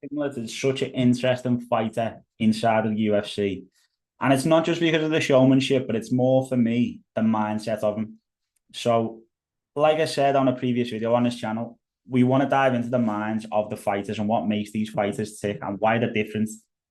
Pimblett is such an interesting fighter inside of the UFC. And it's not just because of the showmanship, but it's more for me the mindset of him. So, like I said on a previous video on this channel, we want to dive into the minds of the fighters and what makes these fighters tick and why they're different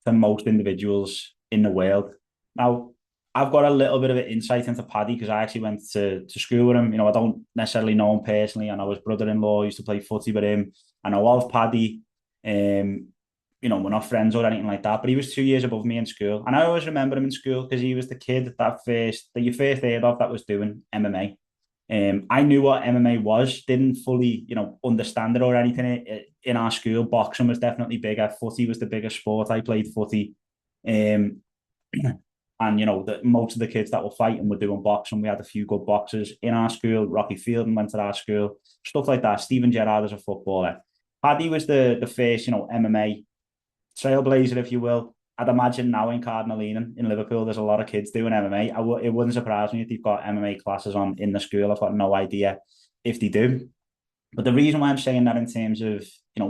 to most individuals in the world. Now, I've got a little bit of an insight into Paddy because I actually went to school with him. I don't necessarily know him personally. I know his brother-in-law used to play footy with him. I know of Paddy. Um, we're not friends or anything like that, but he was 2 years above me in school. And I always remember him in school because he was the kid that you first heard of that was doing MMA. I knew what MMA was, didn't fully, understand it or anything in our school. Boxing was definitely bigger. Footy was the biggest sport. I played footy. Um, and, most of the kids that were fighting were doing boxing. We had a few good boxers in our school. Rocky Fielding went to our school, stuff like that. Steven Gerrard as a footballer. Paddy was the first, MMA trailblazer, if you will. I'd imagine now in Cardinal in Liverpool, there's a lot of kids doing MMA. It wouldn't surprise me if they've got MMA classes on in the school. I've got no idea if they do. But the reason why I'm saying that in terms of,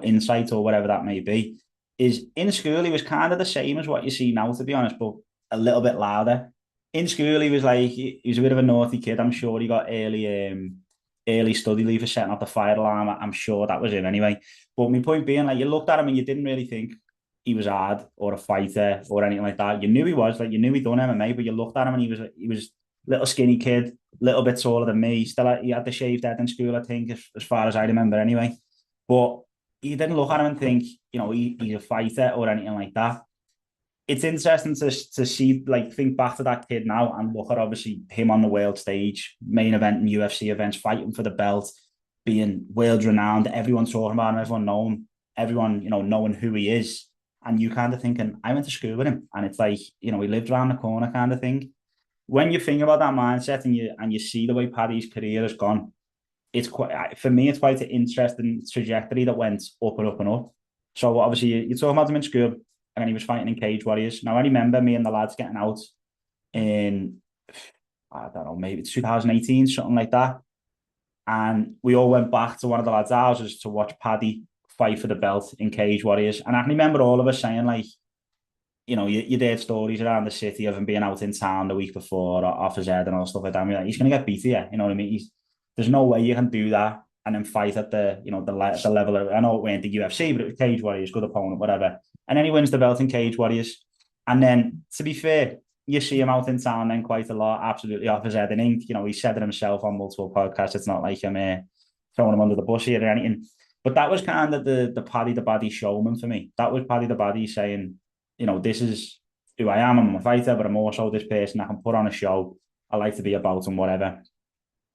insight or whatever that may be, is in school, he was kind of the same as what you see now, to be honest, but a little bit louder. In school, he was a bit of a naughty kid. I'm sure he got early study leave for setting off the fire alarm. I'm sure that was him anyway. But my point being, like, you looked at him and you didn't really think he was hard or a fighter or anything like that. You knew he was, like, you knew he'd done MMA, but you looked at him and he was little skinny kid, little bit taller than me. He had the shaved head in school, I think, as far as I remember anyway. But you didn't look at him and think, he's a fighter or anything like that. It's interesting to see, like, think back to that kid now and look at obviously him on the world stage, main event and UFC events, fighting for the belt, being world renowned, everyone talking about him, everyone knowing, everyone, knowing who he is. And you kind of thinking, I went to school with him. And it's like, he lived around the corner kind of thing. When you think about that mindset and you see the way Paddy's career has gone, it's quite, for me, it's quite an interesting trajectory that went up and up and up. So obviously you're talking about him in school and he was fighting in Cage Warriors. Now I remember me and the lads getting out in, I don't know, maybe 2018, something like that. And we all went back to one of the lads' houses to watch Paddy fight for the belt in Cage Warriors. And I can remember all of us saying, like, you'd heard stories around the city of him being out in town the week before or off his head and all stuff like that. I mean, like, he's going to get beat here. You know what I mean? There's no way you can do that and then fight at the level of, I know it went the UFC, but it was Cage Warriors, good opponent, whatever. And then he wins the belt in Cage Warriors. And then, to be fair, you see him out in town then quite a lot, absolutely off his head in ink. He said it himself on multiple podcasts. It's not like I'm throwing him under the bus here or anything. But that was kind of the Paddy the Baddy showman for me. That was Paddy the Baddy saying, this is who I am. I'm a fighter, but I'm also this person. I can put on a show. I like to be about and whatever.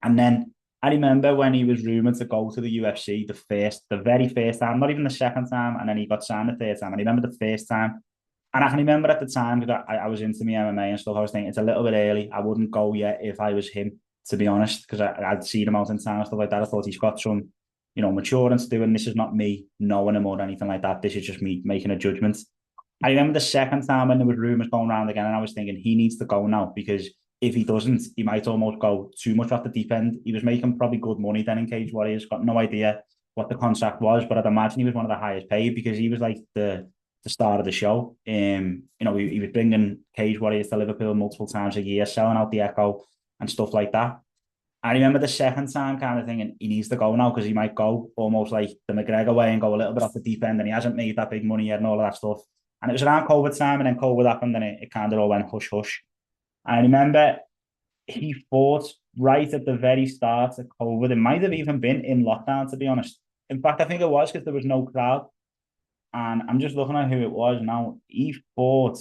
And then I remember when he was rumoured to go to the UFC the very first time, not even the second time, and then he got signed the third time. I remember the first time. And I can remember at the time, because I was into my MMA and stuff, I was thinking it's a little bit early. I wouldn't go yet if I was him, to be honest, because I'd seen him out in town and stuff like that. I thought he's got some, maturing to do, and this is not me knowing him or anything like that. This is just me making a judgment. I remember the second time when there was rumours going around again, and I was thinking he needs to go now because if he doesn't, he might almost go too much off the deep end. He was making probably good money then in Cage Warriors. Got no idea what the contract was, but I'd imagine he was one of the highest paid because he was like the start of the show. He was bringing Cage Warriors to Liverpool multiple times a year, selling out the Echo and stuff like that. I remember the second time kind of thinking he needs to go now because he might go almost like the McGregor way and go a little bit off the deep end and he hasn't made that big money yet and all of that stuff. And it was around COVID time, and then COVID happened, and it kind of all went hush hush. And I remember he fought right at the very start of COVID. It might have even been in lockdown, to be honest. In fact, I think it was because there was no crowd. And I'm just looking at who it was now. He fought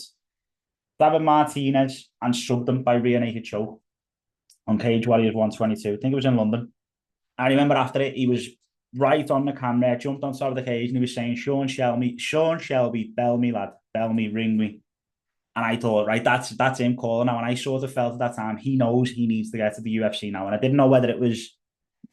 David Martinez and subbed him by rear naked choke on Cage Warriors 122. I think it was in London. I remember after it, he was right on the camera, jumped on top of the cage, and he was saying, Sean Shelby, bell me, lad, bell me, ring me. And I thought, right, that's him calling now. And I sort of felt at that time, he knows he needs to get to the UFC now. And I didn't know whether it was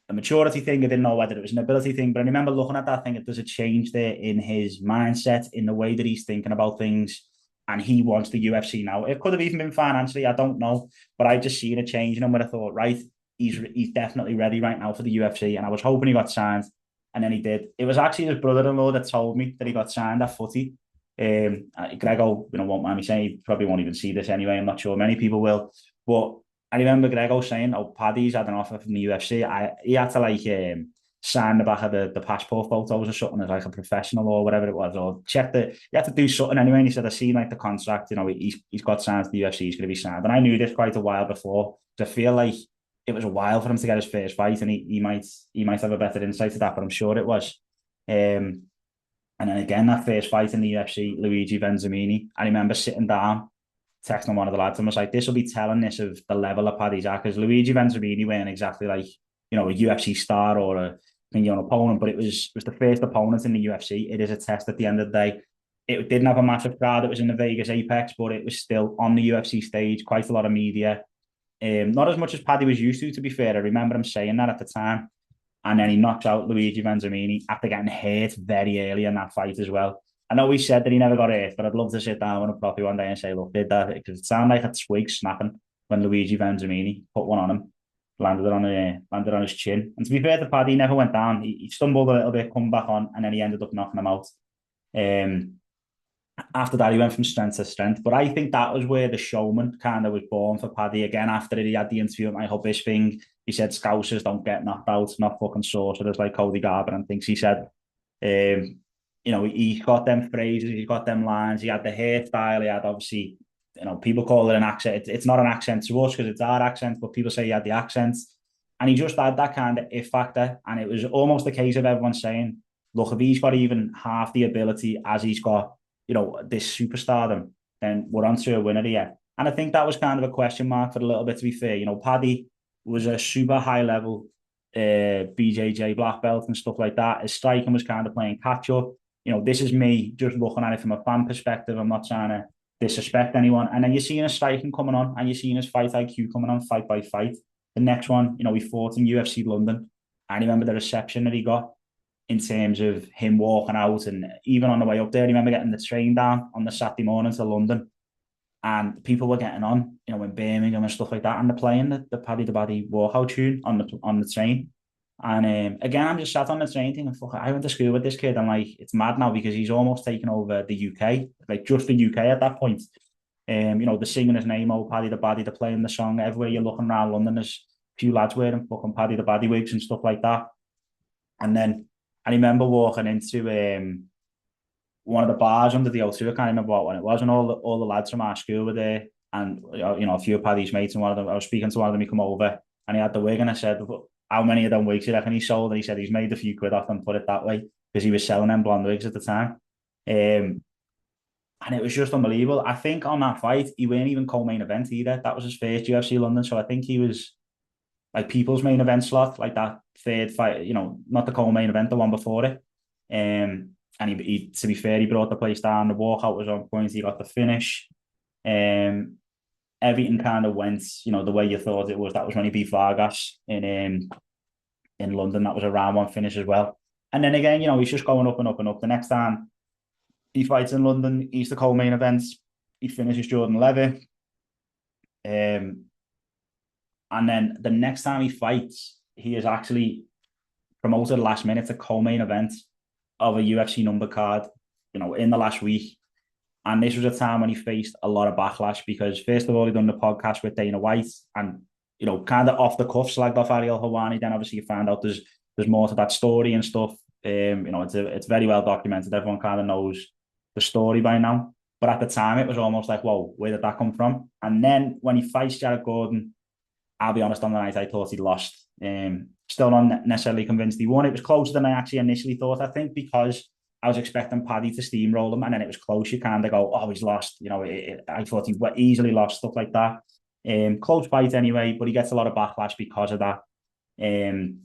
a maturity thing. I didn't know whether it was an ability thing. But I remember looking at that thing, there's a change there in his mindset, in the way that he's thinking about things. And he wants the UFC now. It could have even been financially, I don't know. But I just seen a change in him where I thought, right, he's definitely ready right now for the UFC. And I was hoping he got signed. and then he did. It was actually his brother-in-law that told me that he got signed at Footy. Grego, won't mind me saying, he probably won't even see this anyway. I'm not sure many people will, but I remember Grego saying, "Oh, Paddy's had an offer from the UFC. He had to sign the back of the passport photos or something as like a professional or whatever it was, or you had to do something anyway." And he said, "I seen like the contract, he's got signed to the UFC, he's going to be signed." And I knew this quite a while before. So I feel like it was a while for him to get his first fight, and he might have a better insight to that, but I'm sure it was. And then again, that first fight in the UFC, Luigi Benzamini, I remember sitting down, texting one of the lads, and was like, "This will be telling this of the level of Paddy's at," because Luigi Benzamini weren't exactly like, a UFC star or a opponent, but it was the first opponent in the UFC. It is a test at the end of the day. It didn't have a massive crowd. It was in the Vegas Apex, but it was still on the UFC stage, quite a lot of media. Not as much as Paddy was used to be fair. I remember him saying that at the time. And then he knocks out Luigi Benzamini after getting hurt very early in that fight as well. I know he said that he never got hurt, but I'd love to sit down with him properly one day and say, "Look, did that?" Because it sounded like a twig snapping when Luigi Benzamini put one on him, landed on his chin. And to be fair to Paddy, he never went down. He stumbled a little bit, come back on, and then he ended up knocking him out. After that, he went from strength to strength. But I think that was where the showman kind of was born for Paddy. Again, after he had the interview with Michael Bisping, he said Scousers don't get knocked out, not fucking sorcerers like Cody Garbrandt and things. He said, he got them phrases, he got them lines, he had the hairstyle, he had obviously, people call it an accent. It's not an accent to us because it's our accent, but people say he had the accent. And he just had that kind of if factor. And it was almost a case of everyone saying, "Look, if he's got even half the ability as he's got, this superstardom, then we're on to a winner here." And I think that was kind of a question mark for a little bit, to be fair. Paddy was a super high level BJJ black belt and stuff like that. His striking was kind of playing catch up. This is me just looking at it from a fan perspective. I'm not trying to disrespect anyone. And then you're seeing his striking coming on, and you're seeing his fight IQ coming on fight by fight. The next one, he fought in UFC London. I remember the reception that he got in terms of him walking out, and even on the way up there, I remember getting the train down on the Saturday morning to London, and people were getting on, in Birmingham and stuff like that, and they're playing the Paddy the Baddy walkout tune on the train. And again, I'm just sat on the train thinking, "Fuck, I went to school with this kid." I'm like, it's mad now because he's almost taken over the UK, like just the UK at that point. They're singing his name, "Oh, Paddy the Baddy," they're playing the song everywhere you're looking around London. There's a few lads wearing fucking Paddy the Baddy wigs and stuff like that. And then I remember walking into one of the bars under the O2. I can't remember what one it was, and all the lads from our school were there, and a few of Paddy's mates. And one of them, I was speaking to one of them. He come over, and he had the wig, and I said, "How many of them wigs do you reckon he sold?" And he said he's made a few quid off them, put it that way, because he was selling them blonde wigs at the time. And it was just unbelievable. I think on that fight, he weren't even co-main event either. That was his first UFC London, so I think he was like people's main event slot, like that third fight, not the co-main event, the one before it. And he, to be fair, he brought the place down. The walkout was on point. He got the finish. Everything kind of went, the way you thought it was. That was when he beat Vargas in London. That was a round one finish as well. And then again, he's just going up and up and up. The next time he fights in London, he's the co-main event. He finishes Jordan Levy. And then the next time he fights, he is actually promoted last minute to co-main event of a UFC number card, in the last week. And this was a time when he faced a lot of backlash because, first of all, he done the podcast with Dana White and, kind of off the cuff slagged off Ariel Helwani. Then obviously you found out there's more to that story and stuff. It's very well documented. Everyone kind of knows the story by now. But at the time, it was almost like, whoa, where did that come from? And then when he fights Jared Gordon, I'll be honest, on the night I thought he lost. Still not necessarily convinced he won. It was closer than I actually initially thought, I think, because I was expecting Paddy to steamroll him, and then it was close. You kind of go, "Oh, he's lost." I thought he easily lost, stuff like that. Close fight anyway, but he gets a lot of backlash because of that, and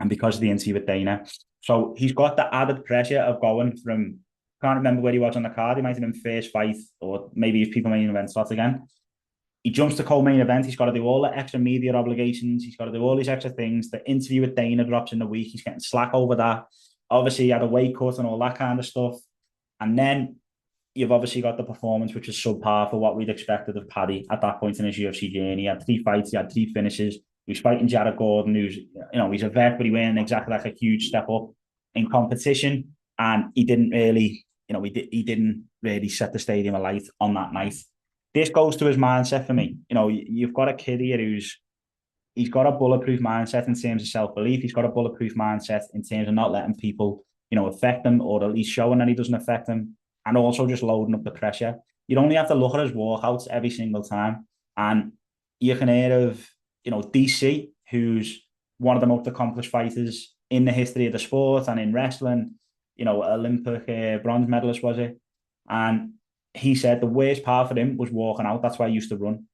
because of the interview with Dana. So he's got the added pressure of going from, can't remember where he was on the card. He might have been first fight, or maybe if people main event slots again. He jumps to co-main event. He's got to do all the extra media obligations. He's got to do all these extra things. The interview with Dana drops in the week. He's getting slack over that. Obviously, he had a weight cut and all that kind of stuff. And then you've obviously got the performance, which is subpar for what we'd expected of Paddy at that point in his UFC journey. He had 3 fights. He had 3 finishes. He was fighting Jared Gordon, who's, he's a vet, but he went exactly like a huge step up in competition, and he didn't really, he didn't really set the stadium alight on that night. This goes to his mindset for me. You've got a kid here he's got a bulletproof mindset in terms of self-belief. He's got a bulletproof mindset in terms of not letting people, affect him, or at least showing that he doesn't affect them, and also just loading up the pressure. You'd only have to look at his walkouts every single time, and you can hear of, DC, who's one of the most accomplished fighters in the history of the sport and in wrestling, Olympic bronze medalist, was it? And he said the worst part for him was walking out. That's why he used to run.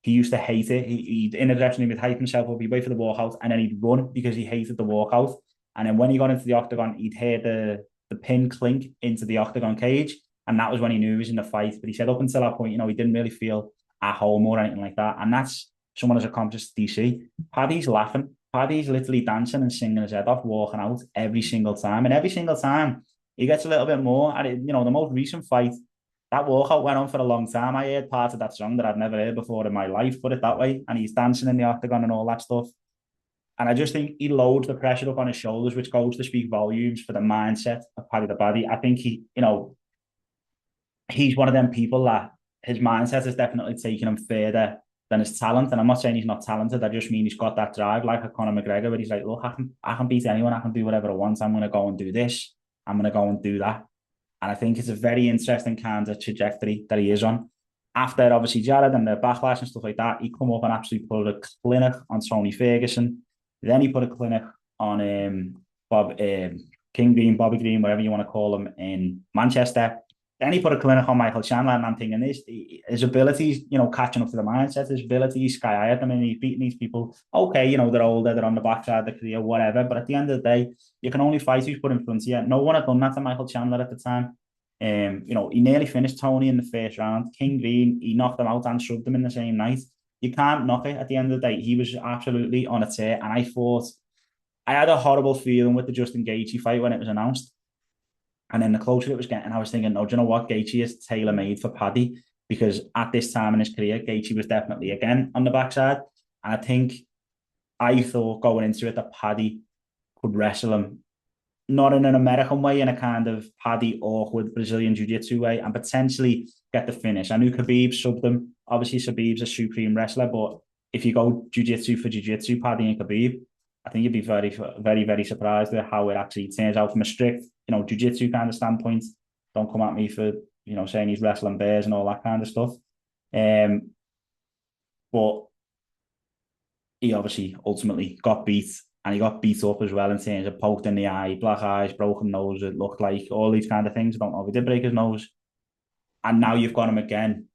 He used to hate it. He'd in a dressing room, he'd hype himself up, he'd wait for the walkout, and then he'd run because he hated the walkout. And then when he got into the octagon, he'd hear the pin clink into the octagon cage, and that was when he knew he was in the fight. But he said up until that point, he didn't really feel at home or anything like that. And that's someone as accomplished DC. Paddy's laughing. Paddy's literally dancing and singing his head off, walking out every single time. And every single time, he gets a little bit more. And, the most recent fight, that walkout went on for a long time. I heard part of that song that I'd never heard before in my life, put it that way. And he's dancing in the octagon and all that stuff. And I just think he loads the pressure up on his shoulders, which goes to speak volumes for the mindset of Paddy the Baddy. I think he's one of them people that his mindset has definitely taken him further than his talent. And I'm not saying he's not talented. I just mean he's got that drive, like a Conor McGregor, where he's like, look, I can beat anyone. I can do whatever I want. I'm going to go and do this. I'm going to go and do that. And I think it's a very interesting kind of trajectory that he is on. After, obviously, Jared and the backlash and stuff like that, he come up and actually put a clinic on Tony Ferguson. Then he put a clinic on King Green, Bobby Green, whatever you want to call him, in Manchester. Then he put a clinic on Michael Chandler, and I'm thinking his abilities, catching up to the mindset, his abilities sky high at them, and he's beating these people. Okay, they're older, they're on the backside of the career, whatever. But at the end of the day, you can only fight who's put in front of you. No one had done that to Michael Chandler at the time. He nearly finished Tony in the first round. King Green, he knocked him out and shoved him in the same night. You can't knock it at the end of the day. He was absolutely on a tear, and I had a horrible feeling with the Justin Gaethje fight when it was announced. And then the closer it was getting, I was thinking, no, do you know what? Gaethje is tailor-made for Paddy, because at this time in his career, Gaethje was definitely, again, on the backside. And I thought going into it that Paddy could wrestle him, not in an American way, in a kind of Paddy awkward Brazilian Jiu-Jitsu way, and potentially get the finish. I knew Khabib subbed him. Obviously, Khabib's a supreme wrestler, but if you go Jiu-Jitsu for Jiu-Jitsu, Paddy and Khabib, I think you'd be very, very, very surprised at how it actually turns out from a strict, Jiu-Jitsu kind of standpoint. Don't come at me for, saying he's wrestling bears and all that kind of stuff. But he obviously ultimately got beat, and he got beat up as well in terms of poked in the eye, black eyes, broken nose, it looked like, all these kind of things. I don't know if he did break his nose. And now you've got him again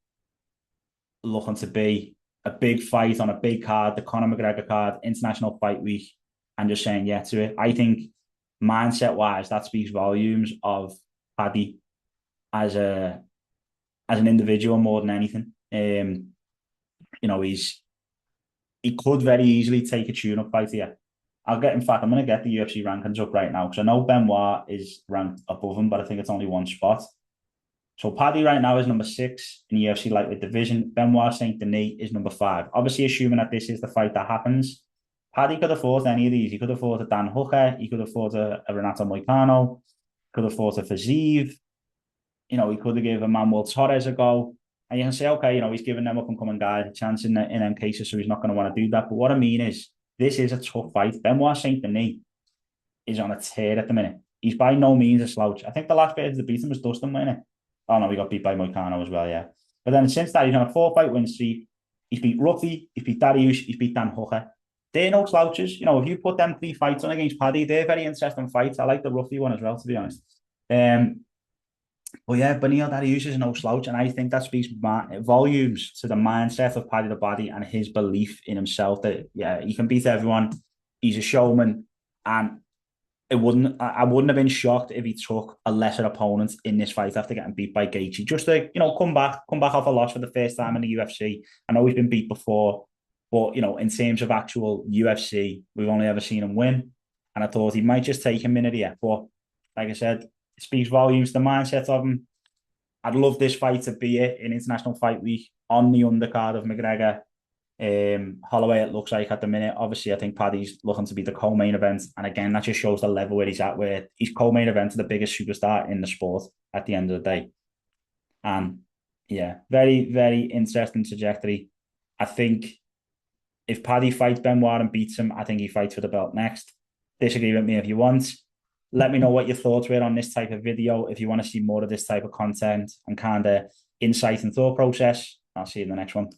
looking to be a big fight on a big card, the Conor McGregor card, International Fight Week, and just saying yeah to it. I think mindset-wise, that speaks volumes of Paddy as an individual more than anything. He could very easily take a tune-up fight here. I'm going to get the UFC rankings up right now, because I know Benoit is ranked above him, but I think it's only one spot. So Paddy right now is number 6 in the UFC lightweight division. Benoit Saint Denis is number 5. Obviously, assuming that this is the fight that happens, Paddy could have fought any of these. He could have fought a Dan Hooker. He could have fought a Renato Moicano. Could have fought a Fiziev. He could have given Manuel Torres a go. And you can say, okay, he's giving them up-and-coming guys a chance in them cases, so he's not going to want to do that. But what I mean is, this is a tough fight. Benoit Saint Denis is on a tear at the minute. He's by no means a slouch. I think the last bit of the beat him was Dustin, wasn't it? Oh, no, we got beat by Moicano as well, yeah. But then since that, he's on a 4-fight win streak. He's beat Ruffy, he's beat Dariush, he's beat Dan Hooker. They're no slouches. If you put them 3 fights on against Paddy, they're very interesting fights. I like the Ruffy one as well, to be honest. But yeah, Beneil Dariush is no slouch, and I think that speaks volumes to the mindset of Paddy the Baddy and his belief in himself that, yeah, he can beat everyone. He's a showman, and I wouldn't have been shocked if he took a lesser opponent in this fight after getting beat by Gaethje, just to come back off a loss for the first time in the UFC. I know he's been beat before, but in terms of actual UFC, we've only ever seen him win, and I thought he might just take a minute here. But like I said, it speaks volumes to the mindset of him. I'd love this fight to be it in International Fight Week on the undercard of McGregor Holloway, it looks like at the minute. Obviously, I think Paddy's looking to be the co-main event. And again, that just shows the level where he's at, where he's co-main event to the biggest superstar in the sport at the end of the day. And yeah, very, very interesting trajectory. I think if Paddy fights Benoit and beats him, I think he fights for the belt next. Disagree with me if you want. Let me know what your thoughts were on this type of video. If you want to see more of this type of content and kind of insight and thought process, I'll see you in the next one.